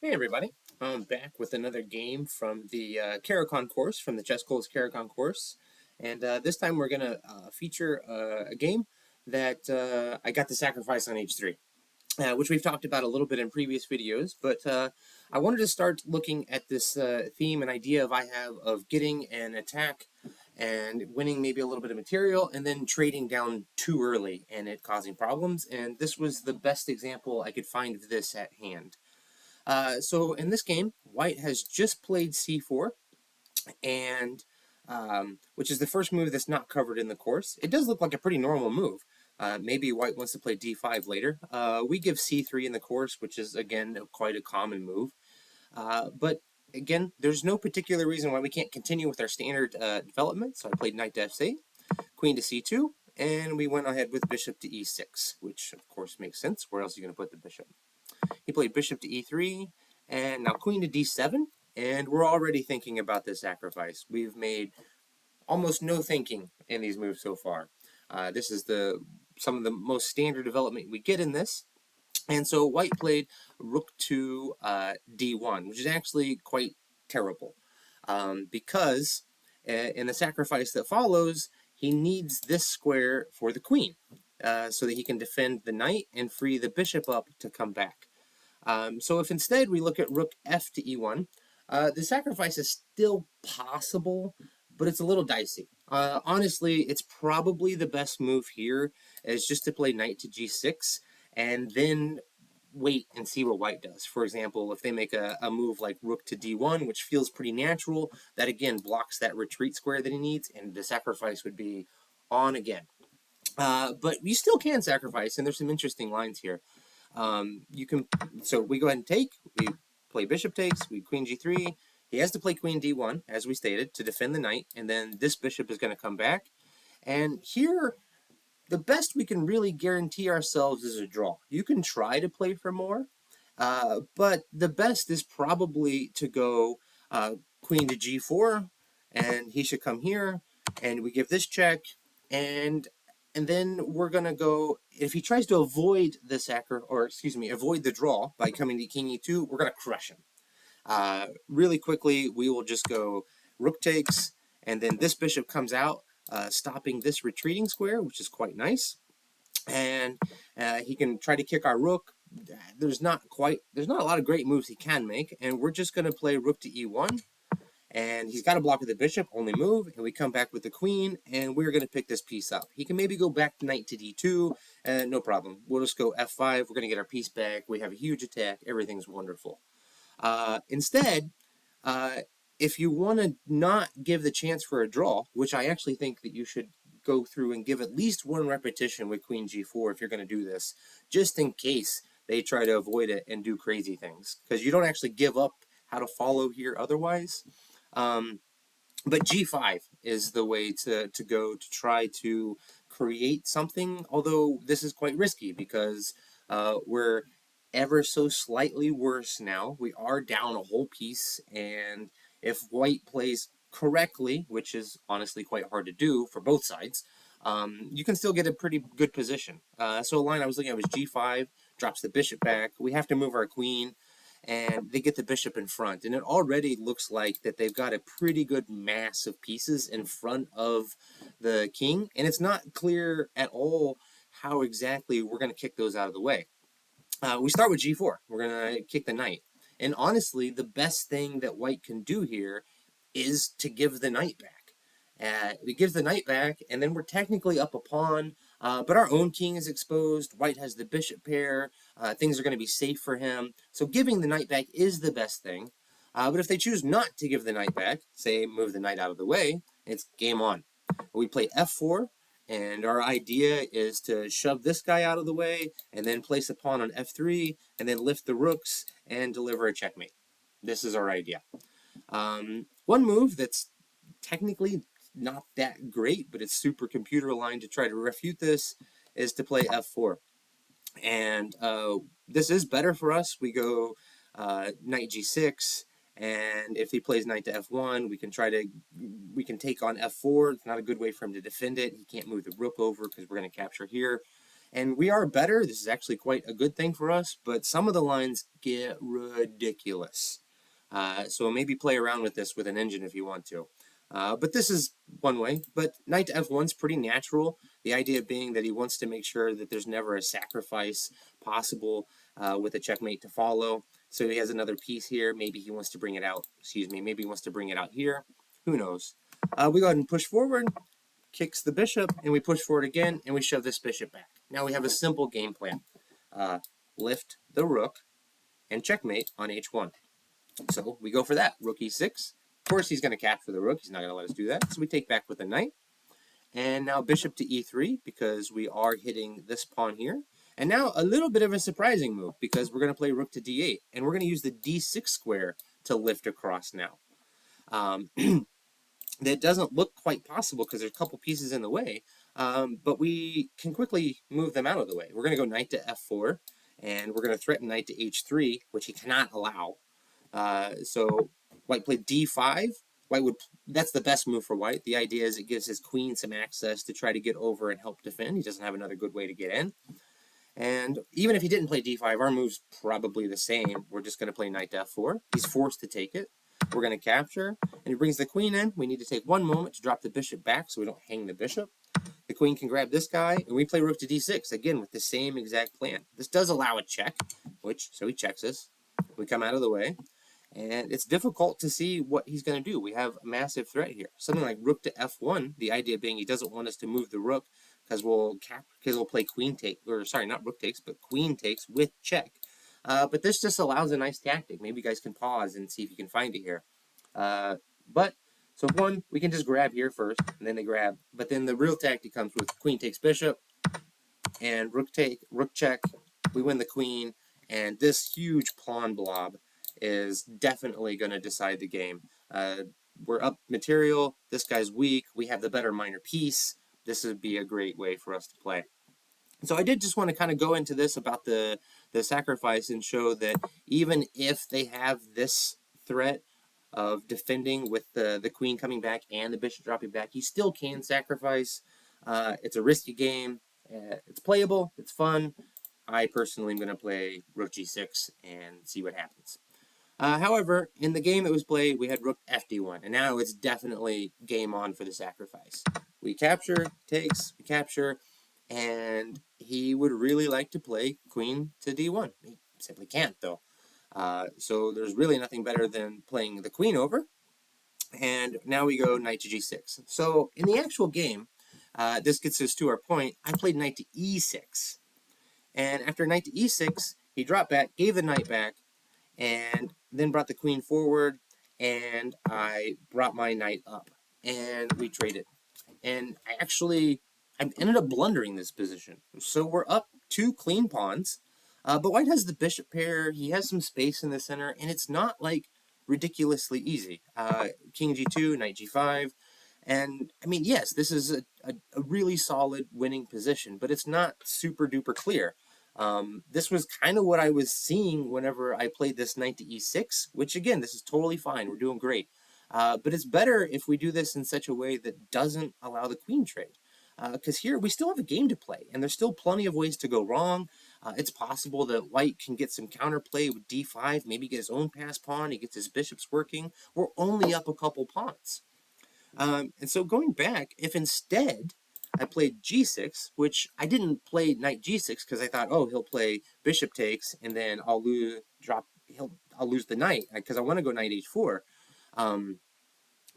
Hey everybody, I'm back with another game from the Caro-Kann course, from the ChessGoals Caro-Kann course. And this time we're going to feature a game that I got to sacrifice on h3, which we've talked about a little bit in previous videos. But I wanted to start looking at this theme and idea I have of getting an attack and winning maybe a little bit of material and then trading down too early and it causing problems. And this was the best example I could find of this at hand. So in this game, white has just played c4, and which is the first move that's not covered in the course. It does look like a pretty normal move. Maybe white wants to play d5 later. We give c3 in the course, which is, again, quite a common move. But again, there's no particular reason why we can't continue with our standard development. So I played knight to f8, queen to c2, and we went ahead with bishop to e6, which of course makes sense. Where else are you going to put the bishop? He played bishop to e3, and now queen to d7, and we're already thinking about this sacrifice. We've made almost no thinking in these moves so far. This is some of the most standard development we get in this. And so white played rook to d1, which is actually quite terrible, because in the sacrifice that follows, he needs this square for the queen, so that he can defend the knight and free the bishop up to come back. So if instead we look at rook f to e1, the sacrifice is still possible, but it's a little dicey. Honestly, it's probably the best move here is just to play knight to g6 and then wait and see what white does. For example, if they make a move like rook to d1, which feels pretty natural, that again blocks that retreat square that he needs, and the sacrifice would be on again. But you still can sacrifice, and there's some interesting lines here. So we go ahead and take, we play bishop takes, we queen g3, he has to play queen d1, as we stated, to defend the knight, and then this bishop is going to come back. And here, the best we can really guarantee ourselves is a draw. You can try to play for more, but the best is probably to go queen to g4, and he should come here, and we give this check, and then we're going to go, if he tries to avoid the avoid the draw by coming to king e2, we're going to crush him. Really quickly, we will just go rook takes, and then this bishop comes out, stopping this retreating square, which is quite nice. And he can try to kick our rook. There's not a lot of great moves he can make, and we're just going to play rook to e1. And he's got to block with the bishop, only move, and we come back with the queen, and we're going to pick this piece up. He can maybe go back to knight to d2, and no problem. We'll just go f5, we're going to get our piece back, we have a huge attack, everything's wonderful. Instead, if you want to not give the chance for a draw, which I actually think that you should go through and give at least one repetition with queen g4 if you're going to do this, just in case they try to avoid it and do crazy things, because you don't actually give up how to follow here otherwise. But g5 is the way to go to try to create something, although this is quite risky because we're ever so slightly worse now. We are down a whole piece, and if white plays correctly, which is honestly quite hard to do for both sides, you can still get a pretty good position. So a line I was looking at was g5, drops the bishop back. We have to move our queen, and they get the bishop in front. And it already looks like that they've got a pretty good mass of pieces in front of the king, and it's not clear at all how exactly we're going to kick those out of the way. We start with g4. We're going to kick the knight. And honestly, the best thing that white can do here is to give the knight back. It gives the knight back, and then we're technically up a pawn, but our own king is exposed. White has the bishop pair. Things are going to be safe for him. So giving the knight back is the best thing. But if they choose not to give the knight back, say move the knight out of the way, it's game on. We play f4, and our idea is to shove this guy out of the way, and then place a pawn on f3, and then lift the rooks, and deliver a checkmate. This is our idea. One move that's technically not that great, but it's super computer aligned to try to refute this, is to play f4. And this is better for us. We go knight g6, and if he plays knight to f1, we can take on f4. It's not a good way for him to defend it. He can't move the rook over because we're going to capture here. And we are better. This is actually quite a good thing for us, but some of the lines get ridiculous. So maybe play around with this with an engine if you want to. But this is one way. But knight to f1 is pretty natural. The idea being that he wants to make sure that there's never a sacrifice possible with a checkmate to follow. So he has another piece here. Maybe he wants to bring it out. Excuse me. Maybe he wants to bring it out here. Who knows? We go ahead and push forward, kicks the bishop, and we push forward again, and we shove this bishop back. Now we have a simple game plan. Lift the rook and checkmate on h1. So we go for that. Rook e6. Of course, he's going to capture the rook. He's not going to let us do that. So we take back with the knight. And now bishop to e3 because we are hitting this pawn here. And now a little bit of a surprising move because we're going to play rook to d8. And we're going to use the d6 square to lift across now. That doesn't look quite possible because there's a couple pieces in the way. But we can quickly move them out of the way. We're going to go knight to f4. And we're going to threaten knight to h3, which he cannot allow. So white played d5. That's the best move for white. The idea is it gives his queen some access to try to get over and help defend. He doesn't have another good way to get in. And even if he didn't play d5, our move's probably the same. We're just going to play knight to f4. He's forced to take it. We're going to capture, and he brings the queen in. We need to take one moment to drop the bishop back so we don't hang the bishop. The queen can grab this guy, and we play rook to d6, again with the same exact plan. This does allow a check, so he checks us. We come out of the way. And it's difficult to see what he's going to do. We have a massive threat here. Something like rook to f1, the idea being he doesn't want us to move the rook because we'll play queen take, or sorry, not rook takes, but queen takes with check. But this just allows a nice tactic. Maybe you guys can pause and see if you can find it here. So one, we can just grab here first, and then they grab. But then the real tactic comes with queen takes bishop, and rook check. We win the queen, and this huge pawn blob is definitely going to decide the game. We're up material. This guy's weak. We have the better minor piece. This would be a great way for us to play. So I did just want to kind of go into this about the sacrifice and show that even if they have this threat of defending with the queen coming back and the bishop dropping back, you still can sacrifice. It's a risky game. It's playable. It's fun. I personally am going to play rook g6 and see what happens. However, in the game that was played, we had rook fd1, and now it's definitely game on for the sacrifice. We capture, takes, we capture, and he would really like to play queen to d1. He simply can't, though. So there's really nothing better than playing the queen over, and now we go knight to g6. So in the actual game, this gets us to our point. I played knight to e6, and after knight to e6, he dropped back, gave the knight back, and then brought the queen forward, and I brought my knight up, and we traded. And I ended up blundering this position. So we're up 2 clean pawns, but white has the bishop pair. He has some space in the center, and it's not like ridiculously easy. King g2, knight g5, and I mean, yes, this is a really solid winning position, but it's not super duper clear. This was kind of what I was seeing whenever I played this knight to e6, which again, this is totally fine. We're doing great. But it's better if we do this in such a way that doesn't allow the queen trade. Because here we still have a game to play, and there's still plenty of ways to go wrong. It's possible that white can get some counterplay with d5, maybe get his own pass pawn, he gets his bishops working. We're only up a couple pawns. And so going back, if instead I played g6, which I didn't play knight g6 because I thought, oh, he'll play bishop takes, and then I'll lose the knight because I want to go knight h4.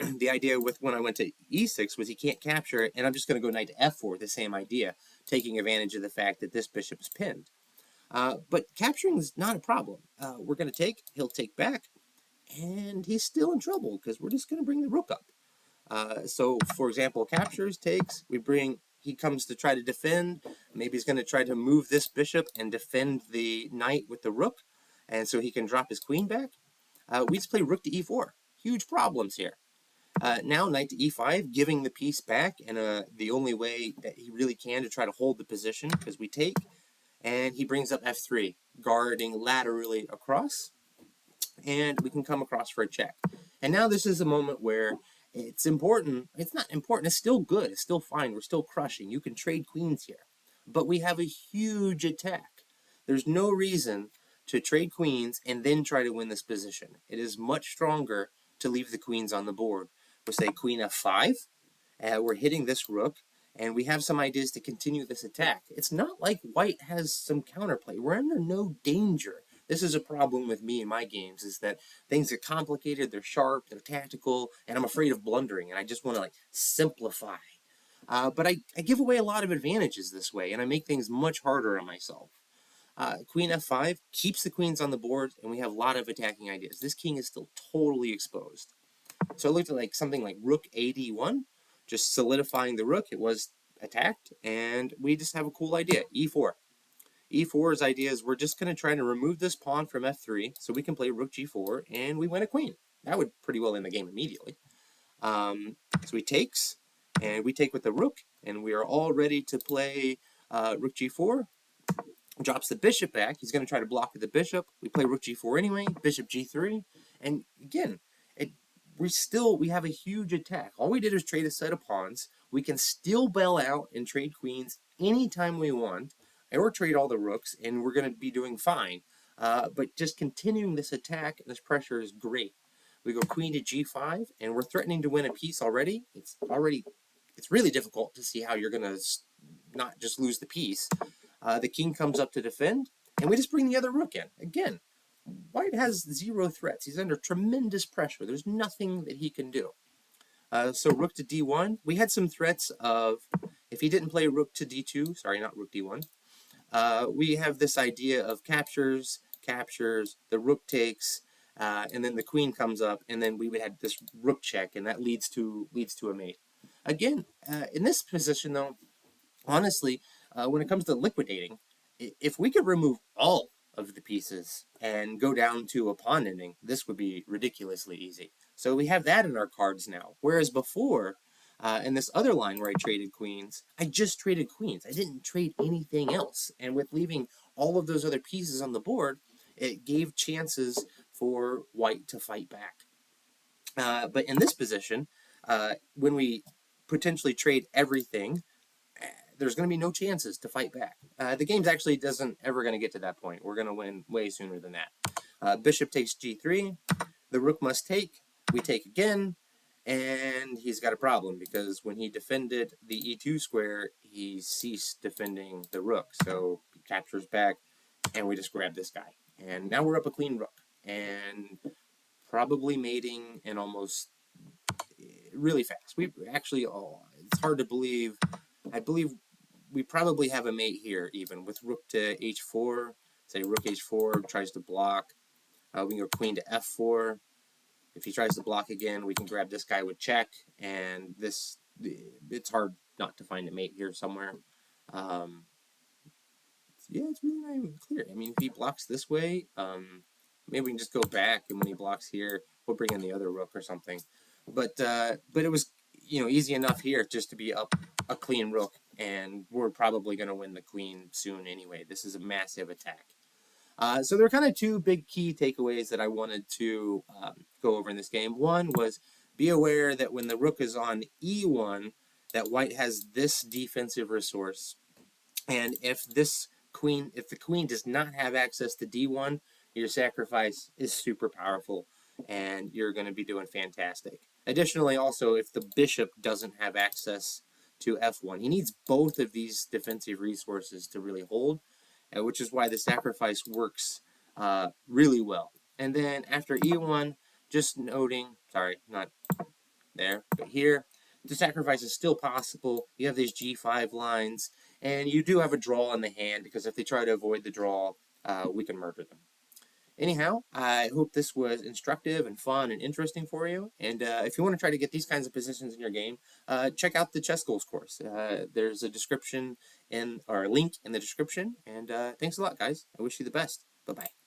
The idea with when I went to e6 was he can't capture it, and I'm just going to go knight to f4, the same idea, taking advantage of the fact that this bishop is pinned. But capturing is not a problem. We're going to take, he'll take back, and he's still in trouble because we're just going to bring the rook up. So, for example, captures, takes, he comes to try to defend. Maybe he's going to try to move this bishop and defend the knight with the rook, and so he can drop his queen back. We just play rook to e4. Huge problems here. Now knight to e5, giving the piece back, and the only way that he really can to try to hold the position, because we take, and he brings up f3, guarding laterally across, and we can come across for a check. And now this is a moment where it's important. It's not important. It's still good. It's still fine. We're still crushing. You can trade queens here. but we have a huge attack. There's no reason to trade queens and then try to win this position. It is much stronger to leave the queens on the board. We'll say queen f5. We're hitting this rook, and we have some ideas to continue this attack. It's not like white has some counterplay. We're under no danger. This is a problem with me in my games, is that things get complicated, they're sharp, they're tactical, and I'm afraid of blundering, and I just want to simplify. But I give away a lot of advantages this way, and I make things much harder on myself. Queen f5 keeps the queens on the board, and we have a lot of attacking ideas. This king is still totally exposed. So I looked at something like rook ad1, just solidifying the rook. It was attacked, and we just have a cool idea, e4. E4's idea is we're just going to try to remove this pawn from f3 so we can play rook g4, and we win a queen. That would pretty well end the game immediately. So he takes, and we take with the rook, and we are all ready to play rook g4. Drops the bishop back. He's going to try to block with the bishop. We play rook g4 anyway, bishop g3, and again, we have a huge attack. All we did was trade a set of pawns. We can still bail out and trade queens anytime we want, or trade all the rooks, and we're going to be doing fine. But just continuing this attack and this pressure is great. We go queen to g5, and we're threatening to win a piece already. It's really difficult to see how you're going to not just lose the piece. The king comes up to defend, and we just bring the other rook in. Again, white has 0 threats. He's under tremendous pressure. There's nothing that he can do. So rook to d1. We had some threats of, if he didn't play rook to d2, sorry, not rook d1, we have this idea of captures, the rook takes, and then the queen comes up, and then we would have this rook check, and that leads to a mate. Again, in this position, though, honestly, when it comes to liquidating, if we could remove all of the pieces and go down to a pawn ending, this would be ridiculously easy. So we have that in our cards now. Whereas before, in this other line where I traded queens, I just traded queens. I didn't trade anything else. And with leaving all of those other pieces on the board, it gave chances for white to fight back. But in this position, when we potentially trade everything, there's going to be no chances to fight back. The game's actually doesn't ever going to get to that point. We're going to win way sooner than that. Bishop takes g3. The rook must take. We take again. And he's got a problem because when he defended the e2 square, he ceased defending the rook. So he captures back, and we just grab this guy. And now we're up a clean rook. And probably mating and almost really fast. We actually, it's hard to believe. I believe we probably have a mate here, even with rook to h4. Say rook h4 tries to block. We can go queen to f4. If he tries to block again, we can grab this guy with check, and it's hard not to find a mate here somewhere. Yeah, it's really not even clear. I mean, if he blocks this way, maybe we can just go back, and when he blocks here, we'll bring in the other rook or something. But it was easy enough here just to be up a clean rook, and we're probably going to win the queen soon anyway. This is a massive attack. So there are kind of two big key takeaways that I wanted to go over in this game. One was be aware that when the rook is on e1, that white has this defensive resource, and if the queen does not have access to d1, your sacrifice is super powerful, and you're going to be doing fantastic. Additionally, also, if the bishop doesn't have access to f1, he needs both of these defensive resources to really hold, which is why the sacrifice works really well. And then after e1, just noting, sorry, not there, but here, the sacrifice is still possible. You have these g5 lines, and you do have a draw in the hand, because if they try to avoid the draw, we can murder them. Anyhow, I hope this was instructive and fun and interesting for you. And if you want to try to get these kinds of positions in your game, check out the ChessGoals course. There's a description or a link in the description. And thanks a lot, guys. I wish you the best. Bye-bye.